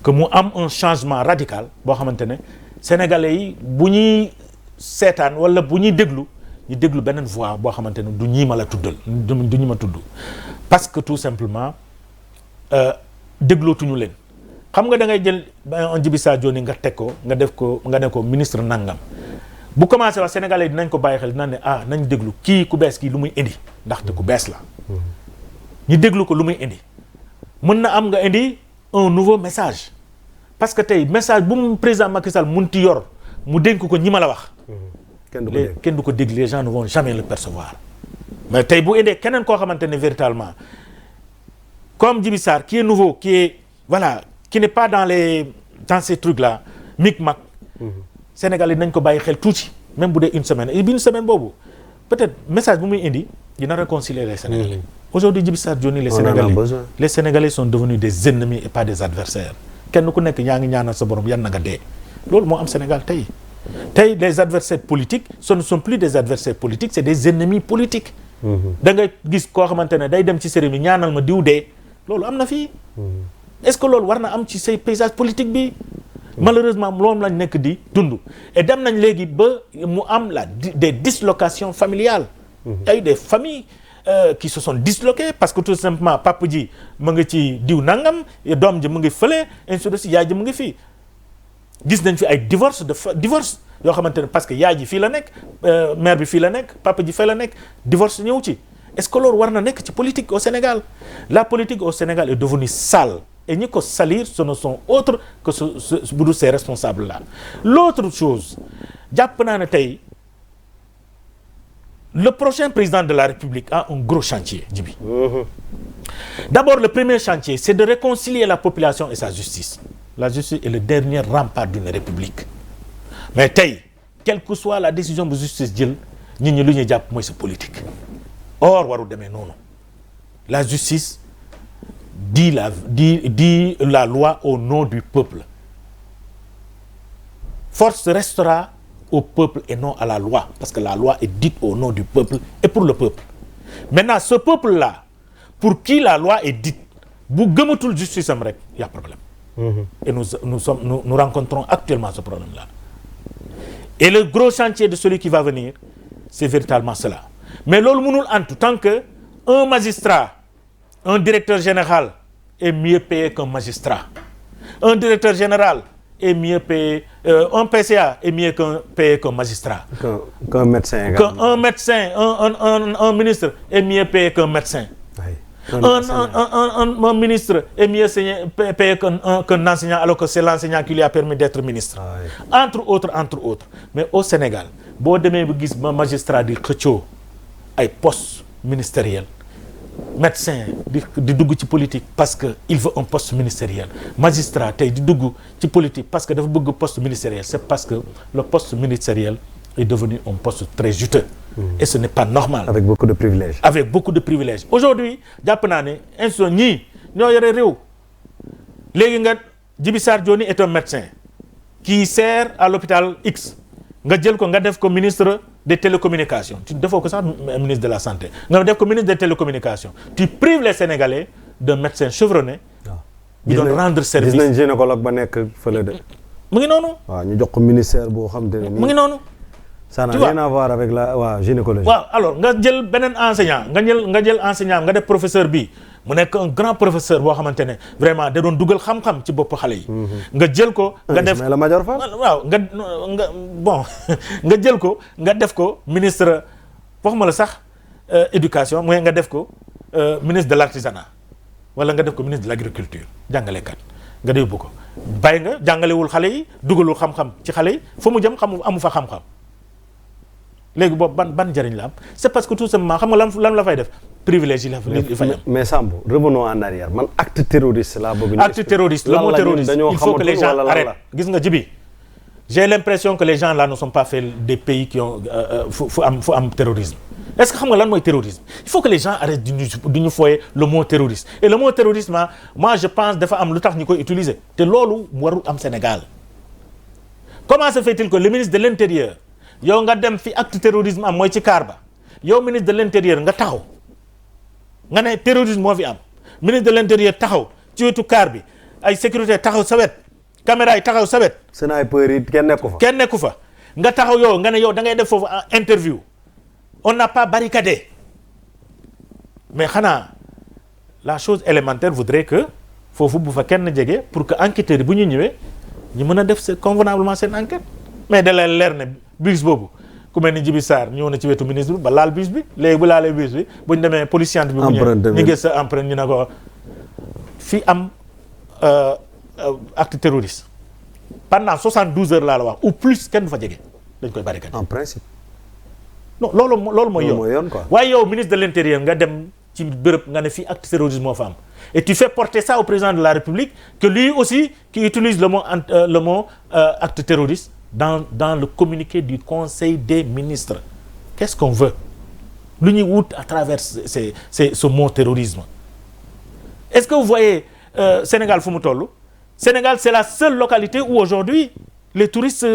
que mu am un changement radical boo xamante ne Sénégalais yi bu ñuy seetaan wala bu ñuy déglu ñu déglu beneen voix boo xamante ne du ñii ma la tuddal du ñu ma tudd parce que tout simplement déglootuñu leen xam nga da ngay jël un Djibi Sadio ni nga teg ko nga def ko nga ne ko ministre nangam bu commencé wax sénégalais yi dinañ ko bàyyi xel dinañ ne nañ déglu kii ku bees kii lu muy indi ndaxte ku bees la ñu déglu ko lu muy indi mën na am nga indi un nouveau message parce que tey message bu mu président Macky Sall munti yor mu dénk ko ñi ma la wax kenn du ko dégg les gens ne vont jamais le percevoir mais tey bu indee keneen koo xamante ne véritablement comme Djibi Sarr qui est nouveau qui est voilà qui n'est pas dans ces trucs là micmac Sénégal yi nañ ko bàyyi xel tuuti même bu dee une semaine et bi une semaine boobu peut-être message bu muy indi dina réconcilier les Sénégalais aujourd'hui Djibi Sarr Dioni les Sénégalais sont devenus des ennemis et pas des adversaires kenn ku nekk yaa ngi ñaanal sa borom yan na nga dee loolu moo am Sénégal tey les adversaires politiques ce ne sont plus des adversaires politiques c'est des ennemis politiques da ngay gis koo xamante ne day dem ci cérémonie ñaanal ma diw dee loolu am na fii est-ce que loolu war na am ci say paysage politique bi malheureusement loolu lañ nekk di dund et dem nañ léegi ba mu am des dislocations familiales ay des familles qui se sont disloquées parce que tout simplement papa ji mu ngi ci diw nangam doom ji mu ngi fële ainsi de suite yaay ji mu ngi fii gis nañ fi ay divorce yoo xamante ne parce que yaay ji fii la nekk mère bi fii la nekk papa ji fii la nekk divorce ñëw ci est-ce que loolu war na nekk ci politique au Sénégal? La politique au Sénégal est devenue sale et ñi ko salir ce ne sont autres que ces responsables là. L'autre chose jàpp naa ne tey le prochain président de la République a un gros chantier, Djibi. D'abord, le premier chantier, c'est de réconcilier la population et sa justice. La justice est le dernier rempart d'une république. Mais tey, quelle que soit la décision de justice jël, ñi lu ñuy jàpp mooy sa politique. Or waru demee noonu. La justice dit la loi au nom du peuple. Force restera au peuple et non à la loi, parce que la loi est dite au nom du peuple et pour le peuple. Maintenant, ce peuple-là, pour qui la loi est dite, bu gëmatul justice am rek, y a problème. Et nous rencontrons actuellement ce problème-là. Et le gros chantier de celui qui va venir, c'est véritablement cela. Mais loolu mënul antu tant que un magistrat, un directeur général est mieux payé qu'un magistrat. Un directeur général est mieux payé, un PCA est mieux payé qu'un magistrat. Qu'un médecin également. Un médecin, un ministre est mieux payé qu'un médecin. Oui. Un ministre est mieux payé qu'un enseignant, alors que c'est l'enseignant qui lui a permis d'être ministre. Oui. Entre autres. Mais au Sénégal, boo demee ba gis ma magistrat di xëccoo ay poste ministériel, médecin di dugg ci politique parce que il veut un poste ministériel, magistrat tey di dugg ci politique parce que dafa bëgg poste ministériel, c'est parce que le poste ministériel est devenu un poste très juteux. Et ce n'est pas normal. Avec beaucoup de privilèges. Avec beaucoup de privilèges. Aujourd'hui jàpp naa ne institution ñii ñoo yore réew. Léegi nga Djibi Sarr Dioni est un médecin qui sert à l'hôpital X. Nga jël ko nga def ko ministre des télécommunications. Tu defoo ko sax ministre de la santé. Nga def ko ministre des télécommunications. Tu prives les Sénégalais d'un médecin chevronné. Bi doon rendre service. Gis nañ gynécologue ba nekk fële de. Mu ngi noonu. Waaw ñu jox ko ministère boo xam te ne nii. Mu ngi noonu. Ça n'a rien à voir avec la gynécologie. waaw alors nga jël beneen enseignant nga jël enseignant nga def professeur bi mu nekk un grand professeur boo xamante ne vraiment da doon dugal xam-xam ci bopp xale yi. nga jël ko nga def Ismaïla Madior Fall. waaw nga bon nga jël ko nga def ko ministre waxuma la sax éducation mooy nga def ko ministre de l'artisanat wala nga def ko ministre de l'agriculture jàngalekat nga yóbbu ko bàyyi nga jàngalewul xale yi dugalul xam-xam ci xale yi fu mu jëm amu fa xam-xam. léegi boobu ban njëriñ la am c'est parce que tout simplement xam nga lan la fay def privilège yi la fay am. Mais Sambou revenons en arrière man acte terroriste laa bëgg. Acte terroriste, le mot terroriste, il faut que les gens arrêtent. Gis nga Djibi, j'ai l'impression que les gens là ne sont pas faits des pays qui ont fu am terrorisme. Est-ce que xam nga lan mooy terrorisme? Il faut que les gens arrêtent du ñu foyer le mot terroriste. Et le mot terrorisme moi je pense dafa am lu tax ñu koy utiliser te loolu warul am Sénégal. Comment se fait-il que le ministre de l'Intérieur yow nga dem fi acte terrorisme am mooy ci kaar ba yow ministre de l'Intérieur nga taxaw nga ne terrorisme moo fi am ministre de l'Intérieur taxaw ci wetu kaar bi ay sécurité taxaw sa wet caméra yi taxaw sa wet. sniper yi kenn nekku fa. nga taxaw yow nga ne yow da ngay def foofu interview on n'a pas barricadé mais xanaa la chose élémentaire voudrait que foofu bu fa kenn jege pour que enquêteurs yi bu ñu ñëwee ñu mën a def convenablement seen enquête mais da lay leer ne bus boobu ku mel ni Djibi Sarr ñëw na ci wetu ministre bi ba laal bus bi léegi bu laalee bus bi bu ñu demee police scientifique bi bu ñëwee ñu gis sa empreinte ñu ne ko fi am acte terroriste pendant 72 heures laa la wax ou plus kenn du fa jege dañ koy barricade. En principe. non loolu mooy yoon quoi. waaye yow ministre de l'Intérieur nga dem ci bërëb nga ne fii acte terrorisme moo fa am et tu fais porter ça au président de la République que lui aussi qui utilise le mot acte terroriste dans le communiqué du Conseil des ministres. Qu'est-ce qu'on veut? Lu ñuy wut à travers ce mot terrorisme. Est-ce que vous voyez Sénégal fu mu toll? Sénégal c'est la seule localité où aujourd'hui les touristes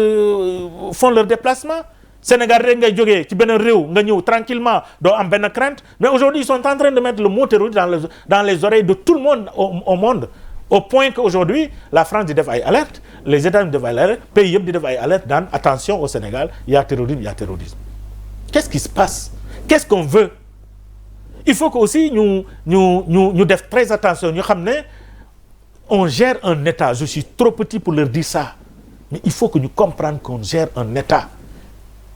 font leur déplacement. Sénégal rek ngay jógee ci benn réew nga ñëw tranquillement doo am benn crainte mais aujourd'hui ils sont en train de mettre le mot terroriste dans les oreilles de tout le monde au monde au point qu'aujourd'hui la France di def ay alerte les États-Unis di def ay alerte pays yëpp di def ay alerte daan attention au Sénégal il y a terrorisme qu'est-ce qui se passe qu'est-ce qu'on veut il faut que aussi ñu def très attention ñu xam ne on gère un État je suis trop petit pour leur dire ça mais il faut que ñu comprendre qu'on gère un État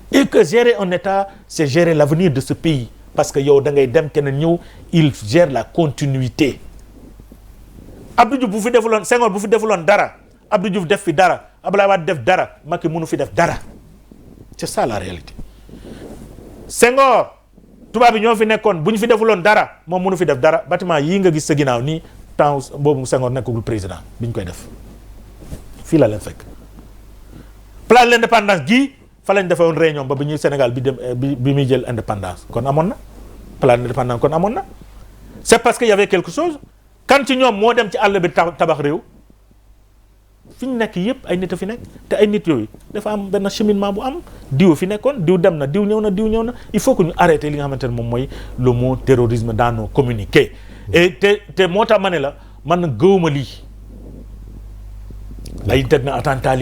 et que gérer un État c'est gérer l'avenir de ce pays parce que yow da ngay dem keneen ñëw il gère la continuité Abdou Diouf bu fi defuloon Senghor bu fi defuloon dara Abdou Diouf def fi dara Abdoulaye Wade def dara Macky mënu fi def dara c'est ça la réalité Senghor tubaab bi ñoo fi nekkoon bu ñu fi defuloon dara moom mënu fi def dara bâtiment yii nga gis sa ginnaaw nii temps boobu Senghor nekkul président bi ñu koy def fii la leen fekk place de l'indépendance gii fa lañ defee woon réunion ba bi ñuy Sénégal bi dem bi muy jël indépendance kon amoon na place de l'indépendance kon amoon na c'est parce que y avait quelque chose kan ci ñoom moo dem ci àll bi tabax réew fi ñu nekk yëpp ay nit a fi nekk te ay nit yooyu dafa am benn cheminement bu am diw fi nekkoon diw dem na diw ñëw na diw ñëw na il faut que ñu arrêter li nga xamante ne moom mooy le mot terrorisme dans nos communiqués et te moo tax ma ne la man gëwuma lii ay teg na attentat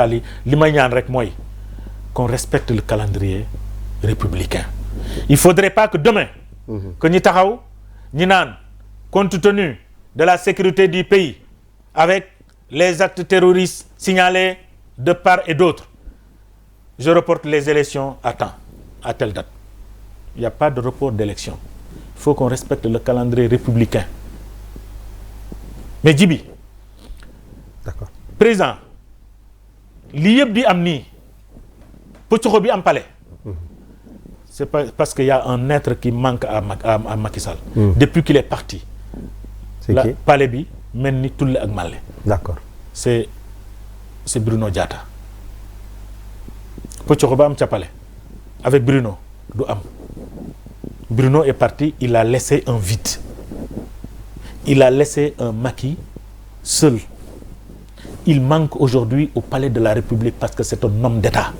li li may ñaan rek mooy qu'on respecte le calendrier républicain il faudrait pas que demain que ñi taxaw ñi naan compte tenu de la sécurité du pays avec les actes terroristes signalés de part et d'autre je reporte les élections à temps à telle date il n'y a pas de report d'élection il faut qu'on respecte le calendrier républicain mais Djibi d'accord président lii yëpp di am nii pëccoxo bi am palais c'est pas parce qu'il y a un être qui manque à Macky Sall depuis qu'il est parti la palais bi mel ni tulle ak màlle d'accord c'est Bruno Diatta pëccoxo ba am ca palais avec Bruno du am Bruno est parti il a laissé un vide il a laissé un Macky seul il manque aujourd'hui au palais de la République parce que c'est un homme d'État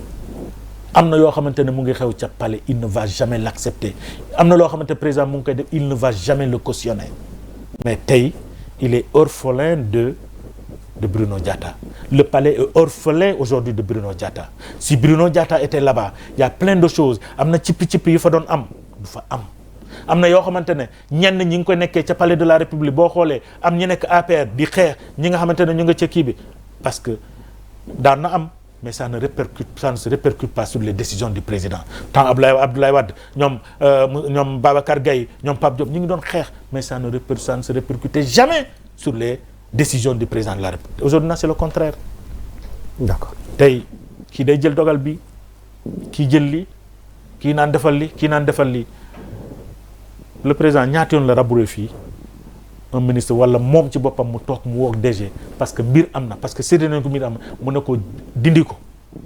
am na yoo xamante ne mu ngi xew ca palais il ne va jamais l'accepter am na loo xamante président mu ngi koy def il ne va jamais le cautionner mais tey il est orphelin de Bruno Diatta le palais est orphelin aujourd'hui de Bruno Diatta si Bruno Diatta était là-bas il y a plein de choses am na cippi-cippi yu fa doon am du fa am na yoo xamante ne ñenn ñi ngi ko nekkee ca palais de la République boo xoolee am ñu nekk APR di xeex ñi nga xamante ne ñu nga ca kii bi parce que daan na am mais ça ne se répercute pas sur les décisions du président tant Abdoulaye Wade ñoom Babacar Gaye ñoom Pape Diop ñu ngi doon xeex mais ça ne se répercutait jamais sur les décisions du président de la République aujourd'hui c'est le contraire d'accord tey kii day jël dogal bi kii jël li kii naan defal li kii naan defal li le président ñaata yoon la rabourer fii un ministre wala moom ci boppam mu toog mu woo DG parce que mbir am na parce que séddee nañ ko mbir am na mu ne ko dindi ko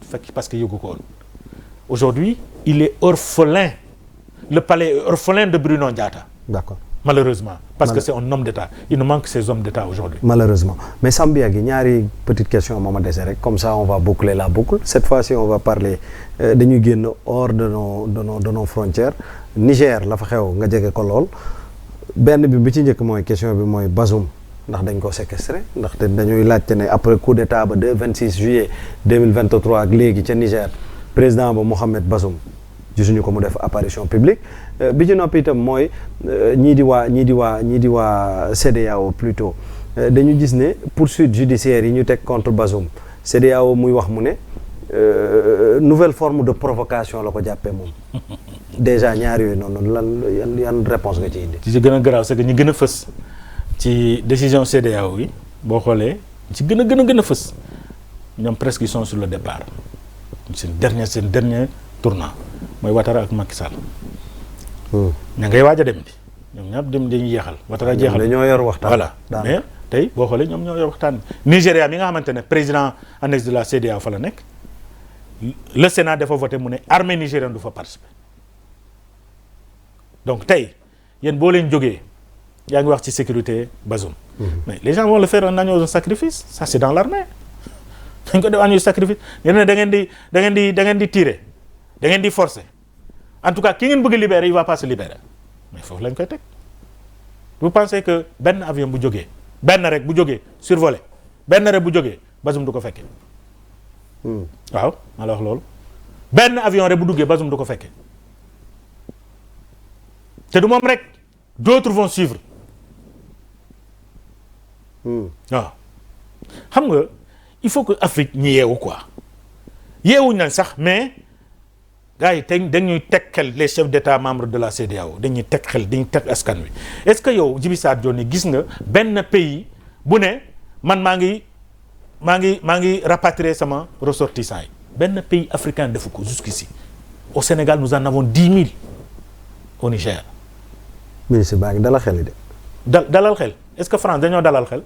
fekk parce que yëgu ko woon aujourd'hui il est orphelin le palais est orphelin de Bruno Diatta d'accord malheureusement parce que c'est un homme d'État il nous manque ces hommes d'État aujourd'hui malheureusement mais Sambia gi ñaari petite question moo ma dese rek comme ça on va boucler la boucle cette fois-ci on va parler dañuy génn hors de nos frontières Niger la fa xew nga jege ko lool benn bi ci njëkk mooy question bi mooy Bazoum ndax dañ ko séquestré ndaxte dañuy laajte ne après coup d'état ba 26 juillet 2023 ak léegi ca Niger président ba Mohamed Bazoum gisuñu ko mu def apparition publique bi ci noppi itam mooy ñii di waa CEDEAO plutôt dañu gis ne poursuite judiciaire yi ñu teg contre Bazoum CEDEAO muy wax mu ne nouvelle forme de provocation la ko jàppee moom déjà ñaar yooyu noonu yan réponse nga ci indi. ci gën a garaaw c'est que ñi gën a fës ci décision CEDEAO yi boo xoolee ci gën a fës ñoom presque ils sont sur le départ seen dernier tournant mooy Ouattara ak Macky Sall. ña ngay waaj a dem bi ñoom ñëpp dem dañuy jeexal. Ouattara jeexal dañoo yor waxtaan. voilà mais tey boo xoolee ñoom ñoo yor waxtaan bi. Nigéria mi nga xamante ne président annexe de la CEDEAO fa la nekk le Sénat dafa voté mu ne armée nigérienne du fa participer. donc tey yéen boo leen jógee yaa ngi wax ci sécurité Bazoum. mais les gens vont le faire en agneau de sacrifice ça c'est dans l'armée dañ ko def agneau de sacrifice yéen ne da ngeen di tirer da ngeen di forcer en tout cas ki ngeen bëgg a libérer il va pas se libérer mais foofu lañ koy teg vous pensez que benn avion bu jógee benn rek bu jógee survolé benn rek bu jógee Bazoum du ko fekkee. waaw maa la wax loolu benn avion rek bu duggee Bazoum du ko fekkee. te du moom rek d'autres vont suivre waaw xam nga il faut que Afrique ñi yeewu quoi yeewuñ nañ sax mais gars yi tey dañuy teg xel les chefs d'État membres de la CEDEAO dañuy teg xel dañuy teg askan wi est-ce que yow Djiby Sarr Dione gis nga benn pays bu ne man maa ngi rapatrier sama ressortissants yi benn pays africain defu ko jusqu'ici au Sénégal nous en avons 10 000 au Niger. ministre baa ngi dalal xel de. dalal xel est-ce que France dañoo dalal xel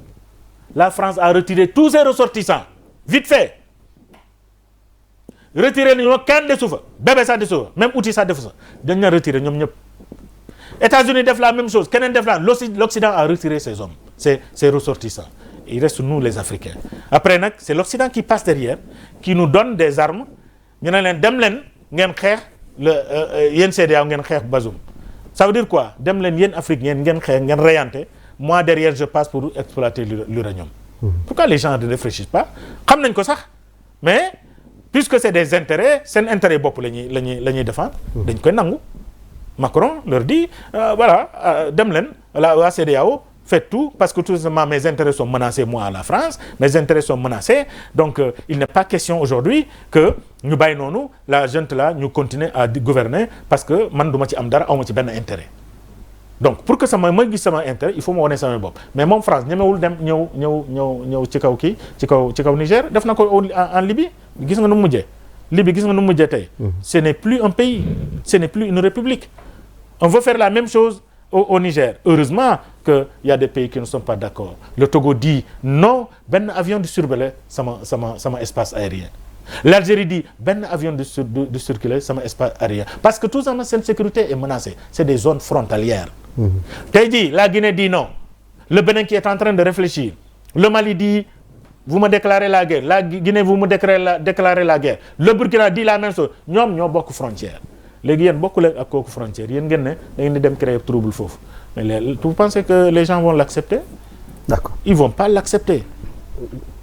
la France a retiré tous ses ressortissants vite fait retiré nañu kenn desu fa bébé sax desu fa même outil sax defu sax dañ na retiré ñoom ñëpp. États-Unis def la même chose keneen def la l'Occident a retiré ses hommes ses ressortissants il reste nous les Africains après nag c'est l'Occident qui passe derrière qui nous donne des armes ñu ne leen dem leen ngeen xeex yéen CEDEAO ngeen xeex Bazoum ça veut dire quoi dem leen yéen Afrique ngeen xeex ngeen reyante moi derrière je passe pour exploiter l'uranium. Pourquoi les gens ne réfléchissent pas xam nañ ko sax mais puisque c'est des intérêts seen intérêt bopp la ñuy défendre dañ koy nangu. Macron leur dit voilà dem leen la CEDEAO faites tout parce que tout simplement mes intérêts sont menacés moi à la France mes intérêts sont menacés donc il n'est pas question aujourd'hui que ñu bàyyi noonu la junte là ñu continuer à gouverner parce que man du ma ci am dara aw ma ci benn intérêt donc pour que ma gis sama intérêt il faut ma wane sama bopp mais moom France ñemewul dem ñëw ci kaw kii ci kaw Niger def na ko en Libye gis nga nu mu mujjee Libye gis nga nu mu mujjee tey ce n'est plus un pays ce n'est plus une république. On veut faire la même chose au Niger. Heureusement qu'il y a des pays qui ne sont pas d'accord. Le Togo dit non, ben avion de survoler sama espace aérien. L'Algérie dit ben avion de circuler sama espace aérien. Parce que tout simplement cette sécurité est menacée. C'est des zones frontalières. Tey jii la Guinée dit non. Le Bénin qui est en train de réfléchir. Le Mali dit vous me déclarez la guerre. La Guinée vous me déclarez la guerre. Le Burkina dit la même chose. ñoom ñoo bokk frontière. léegi yéen bokku leen ak kooku frontière yéen ngeen ne da ngeen di dem créer trouble foofu mais vous pensez que les gens vont l'accepter? D'accord. Ils vont pas l'accepter.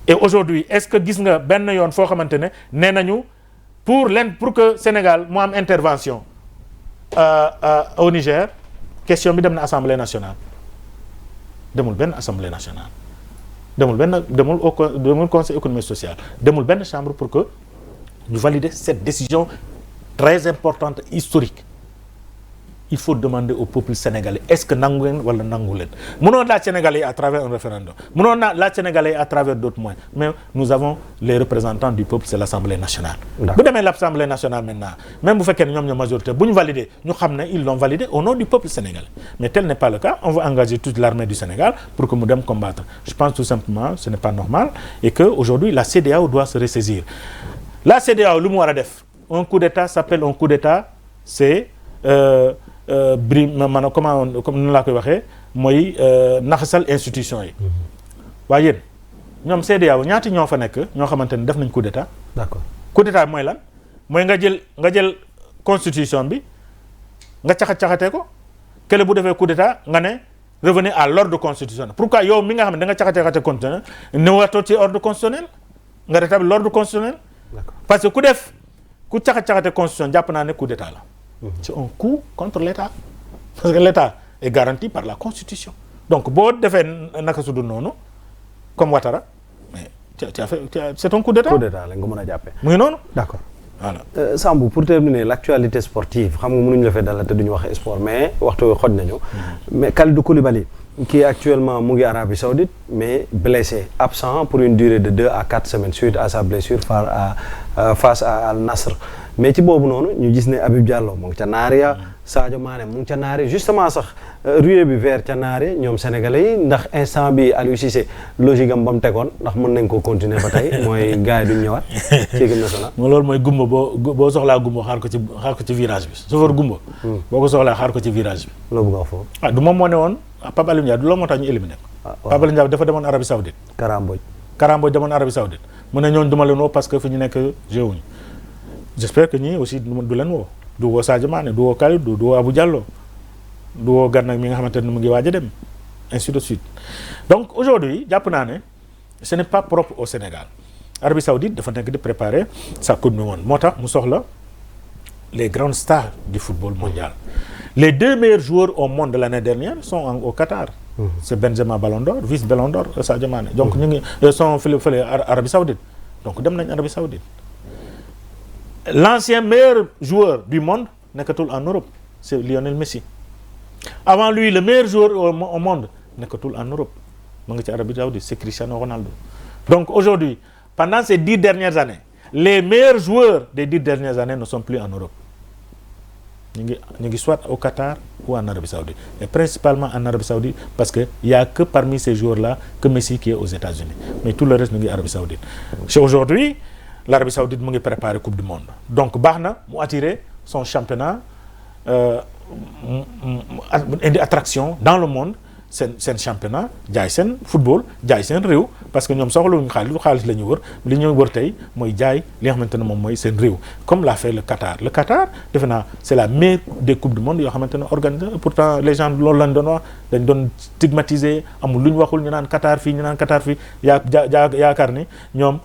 Et aujourd'hui est-ce que gis nga benn yoon foo xamante ne nee nañu pour que Sénégal mu am intervention au Niger question bi dem na Assemblée nationale demul benn Assemblée nationale demul Conseil économique social demul benn chambre pour que ñu valider cette décision très importante, historique. Il faut demander au peuple sénégalais est-ce que nangu ngeen wala nangu leen mënoon laaj Sénégalais à travers un référendum mënoon naa laaj Sénégalais à travers d'autres moyens mais nous avons les représentants du peuple c'est l'Assemblée nationale. bu demee l'Assemblée nationale maintenant même bu fekkee ne ñoom ñoo majorité bu ñu valider ñu xam ne ils l'ont validé au nom du peuple sénégalais mais tel n'est pas le cas on va engager toute l'armée du Sénégal pour que mu dem combattre je pense tout simplement ce n'est pas normal et que aujourd'hui la CEDEAO doit se ressaisir la CEDEAO lu mu war a def. Un coup d'État s'appelle un coup d'État c'est maanaam comme nu laa koy waxee mooy naxasal institution yi. waaye yéen ñoom CEDEAO ñaati ñoo fa nekk ñoo xamante ne def nañ coup d'État. D'accord coup d'État mooy lan mooy nga jël constitution bi nga caxatee ko kële bu defee coup d'État nga ne revenez à l'ordre constitutionnel pourquoi yow mi nga xam ne da nga caxatee constitutionnel ñëwaatoo ci ordre constitutionnel nga rétablir l'ordre constitutionnel. D'accord parce que ku caxate constitution jàpp naa ne coup d'état la c'est un coup contre l'état parce que l'état est garanti par la constitution donc boo defee naka su dul noonu comme Ouattara mais c'est un coup d'état la nga mën a jàppee mu ngi noonu d'accord voilà Sambou pour terminer l'actualité sportive xam nga mënuñu la fee dala te duñu wax sport mais waxtu xoj nañu mais Kalidou Koulibaly qui actuellement mu ngi Arabie Saoudite mais blessé absent pour une durée de 2 à 4 semaines suite à sa blessure face à Al Nassr mais ci boobu noonu ñu gis ne Habib Diallo mu ngi ca Naari Sadio Mané mu ngi ca Naari justement sax ruée bi vers ca Naari ñoom sénégalais yi ndax instant bi Aliou Cissé logique am ba mu tegoon ndax mën nañ ko continuer ba tey mooy gars yi duñ ñëwaat ci équipe nationale. loolu mooy gumba boo soxlaa gumba xaar ko ci virage bi chauffeur gumba. boo ko soxlaa xaar ko ci virage bi. loo bëgg a wax foofu. du moom moo ne woon Pape Alioune Ndiaye du loolu moo tax ñu éliminé ko. Pape Alioune Ndiaye dafa demoon Arabie Saoudite. Karamboj demoon Arabie Saoudite mu ne ñooñu duma leen woo parce que fi ñu nekk jéewuñu j'espère que ñii aussi du leen woo du woo Sadio Mané du woo Kalidou du woo Abou Diallo du woo Gana mi nga xamante ne mu ngi waaj a dem ainsi de suite donc aujourd'hui jàpp naa ne ce n'est pas propre au Sénégal Arabie Saoudite dafa nekk di préparer sa coupe du monde moo tax mu soxla les grandes stars du football mondial les 2 meilleurs joueurs au monde de l'année dernière sont au Qatar. C'est Benzema Ballon d'Or vice Ballon d'Or Sadio Mané donc ñu ngi sont fële Arabie Saoudite donc dem nañ Arabie Saoudite l'ancien meilleur joueur du monde nekkatul en Europe c'est Lionel Messi avant lui le meilleur joueur au monde nekkatul en Europe mu ngi ci Arabie Saoudite c'est Cristiano Ronaldo donc aujourd'hui pendant ces 10 dernières années les meilleurs joueurs des 10 dernières années ne sont plus en Europe ñu ngi soit au Qatar ou en Arabie Saoudite et principalement en Arabie Saoudite parce que il y a que parmi ces joueurs-là que Messi qui est aux États-Unis mais tout le reste ñu ngi Arabie Saoudite c'est aujourd'hui l'Arabie Saoudite mu ngi préparer Coupe du Monde donc baax na mu attirer son championnat indi attraction dans le monde seen championnat jaay seen football jaay seen réew parce que ñoom soxlawuñu xaalis la ñu wër li ñu wër tey mooy jaay li nga xamante ne moom mooy seen réew comme l'a fait le Qatar defe naa c'est la meilleure des coupes du monde yoo xamante ne organisé pourtant les gens loolu lañ doon wax dañ doon stigmatiser amul lu ñu waxul ñu naan Qatar fii yaakaar ni ñoom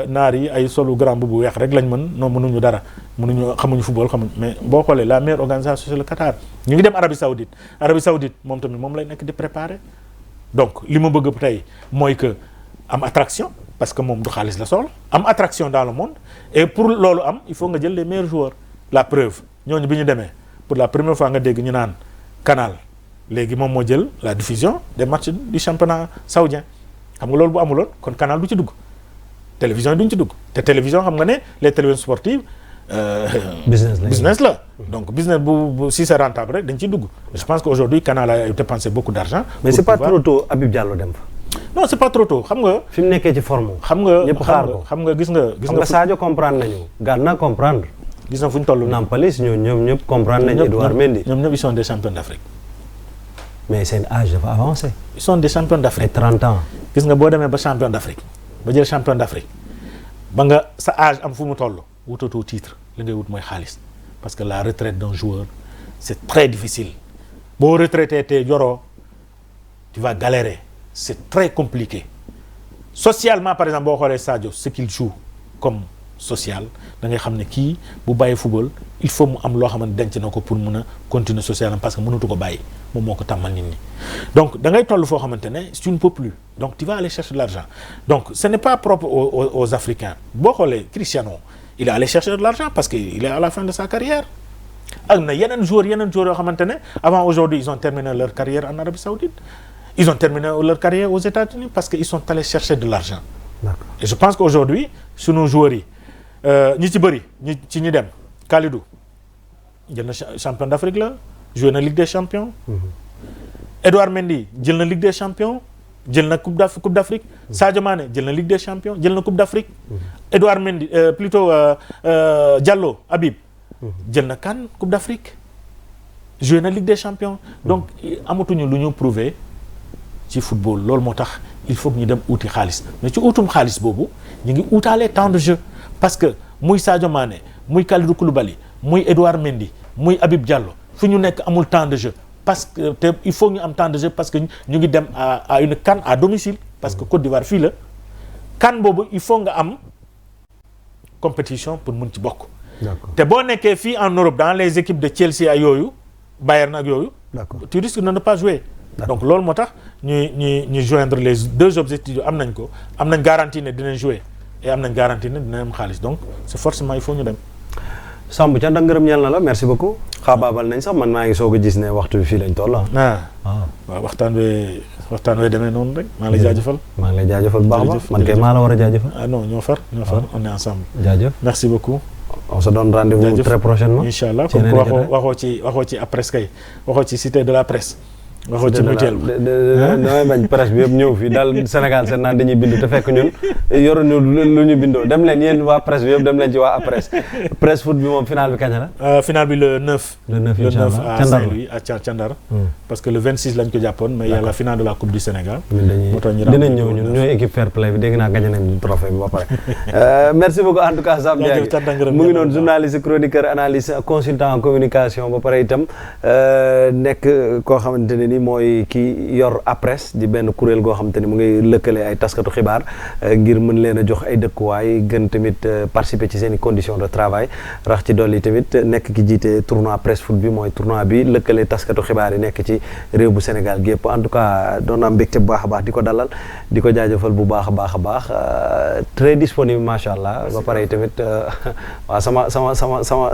naar yi ay solu grand bu weex rek lañ mënuñu dara xamuñu football mais boo xoolee la meilleure organisation c'est le Qatar ñu ngi dem Arabie Saoudite moom tamit moom lay nekk di préparer donc li ma bëgg tey mooy que am attraction parce que moom du xaalis la soxla am attraction dans le monde et pour loolu am il faut nga jël les meilleurs joueurs la preuve ñooñu bi ñu demee pour la première fois nga dégg ñu naan Canal léegi moom moo jël la diffusion des matchs du championnat saoudien xam nga loolu bu amuloon kon Canal du ci dugg télévision yi duñ ci dugg te télévision xam nga ne les télévisions sportives business la donc business bu si c'est rentable rek dañ ciy dugg je pense qu'aujourd'hui Canal a dépensé beaucoup d'argent mais c'est pas trop tôt Habib Diallo dem fa non c'est pas trop tôt xam nga fi mu nekkee ci forme xam nga ñëpp xaar ko xam nga gis nga Sadio comprendre nañu Gana comprendre gis na fu ñu toll Nampalys ñoom ñëpp comprendre nañu Edouard Mendy ñoom ñëpp ils sont des champions d'Afrique mais seen âge dafa avancé ils sont des champions d'Afrique 30 ans gis nga boo demee ba champion d'Afrique ba jël champion d'Afrique ba nga sa âge am fu mu toll wutatoo titre li ngay wut mooy xaalis parce que la retraite d'un joueur c'est très difficile boo retraité te yoroo tu vas galérer c'est très compliqué socialement par exemple boo xoolee Sadio ce qu'il joue comme social da ngay xam ne kii bu bàyyi football il faut mu am loo xamante denc na ko pour mun a continuer socialement parce que mënatu ko bàyyi moom moo ko tàmmal nit ñi donc da ngay toll foo xamante ne tu ne peux plus donc tu vas aller chercher de l'argent donc ce n'est pas propre aux Africains boo xoolee Cristiano il est allé chercher de l'argent parce que il est à la fin de sa carrière ak na yeneen joueurs yoo xamante ne avant aujourd'hui ils ont terminé leur carrière en Arabie Saoudite ils ont terminé leur carrière aux États-Unis parce que ils sont allés chercher de l'argent. D'accord. Et je pense qu'aujourd'hui sunu joueurs yi ñi ci bëri ñi dem Kalidou jël na champion d'Afrique la joué na Ligue des champions. Edouard Mendy jël na Ligue des champions jël na Coupe d'Afrique. Sadio Mané jël na Ligue des champions jël na Coupe d'Afrique. Edouard Mendy plutôt Diallo Habib. jël na CAN Coupe d'Afrique joué na Ligue des champions. donc amatuñu lu ñu prouver ci football loolu moo tax il faut que ñu dem uti xaalis mais ci utum xaalis boobu ñu ngi utaale temps de jeu parce que muy Sadio Mané muy Kalidou Koulibaly muy Edouard Mendy muy Habib Diallo fu ñu nekk amul temps de jeu parce que te il faut ñu am temps de jeu parce que ñu ngi dem à une CAN à domicile parce que Côte d'Ivoire fii la CAN boobu il faut nga am compétition pour mun ci bokk. te boo nekkee fii en Europe dans les équipes de Chelsea ak yooyu Bayern ak yooyu. tu risques de ne pas jouer. donc loolu moo tax ñuy joindre les deux objectifs am nañ ko am nañ garantie ne dinañ jouer et am nañ garantie ne dinañ am xaalis donc c'est forcément il faut ñu dem. Samb cant ak ngërëm ñeel na la merci beaucoup xaabaabal nañ sax man maa ngi soog a gis ne waxtu bi fii lañ toll waaw waxtaan wee demee noonu rek maa ngi lay jaajëfal. maa ngi lay jaajëfal bu baax a man kay maa la war a jaajëfal. non ñoo far on est ensemble. jaajëf merci beaucoup. on se donne rendez-vous très prochainement. Inch'Allah comme waxoo ci après kay waxoo ci cité de la presse. waxoo ci mutuelle damay bañ presse bi yëpp ñëw fii daal Sénégal seen naan dañuy bind te fekk ñun yoruñu lu ñu bindoo dem leen yéen waa presse bi yëpp dem leen ci waa presse foot bi moom final bi kañ la. final bi le 9. le 9 inchallah à Saint-Louis à Thiandar. parce que le 26 lañ ko jàppoon mais y a la finale de la coupe du Sénégal. dinañ ñëw ñun ñooy équipe fair play bi dégg naa gagné nañ trophée bi ba pare. merci beaucoup en tout cas Samb Diagne mu ngi noonu journaliste chroniqueur analyste consultant en communication ba pare itam nekk koo xamante ne ni mooy ki yor APRES di benn kuréel goo xam te ni mu ngi lëkkale ay taskatu xibaar ngir mën leen a jox ay dëkkuwaay gën tamit participer ci seen i conditions de travail rax ci dolli tamit nekk ki jiite tournoi presse foot bi mooy tournoi bi lëkkale taskatu xibaar yi nekk ci réew bu Sénégal gi yëpp en tout cas doon naa mbégte bu baax a baax di ko dalal di ko jaajëfal bu baax a baax très disponible macha allah ba pare tamit waaw sama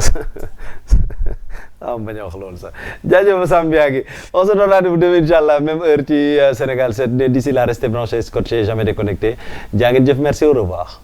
bañ a wax loolu sax jaajëf Samb Biagui on se donne rendez-vous demain inchallah même heure ci Sénégal 7 d'ici là restez branchés scotchés jamais déconnectés jaa ngeen jëf merci au revoir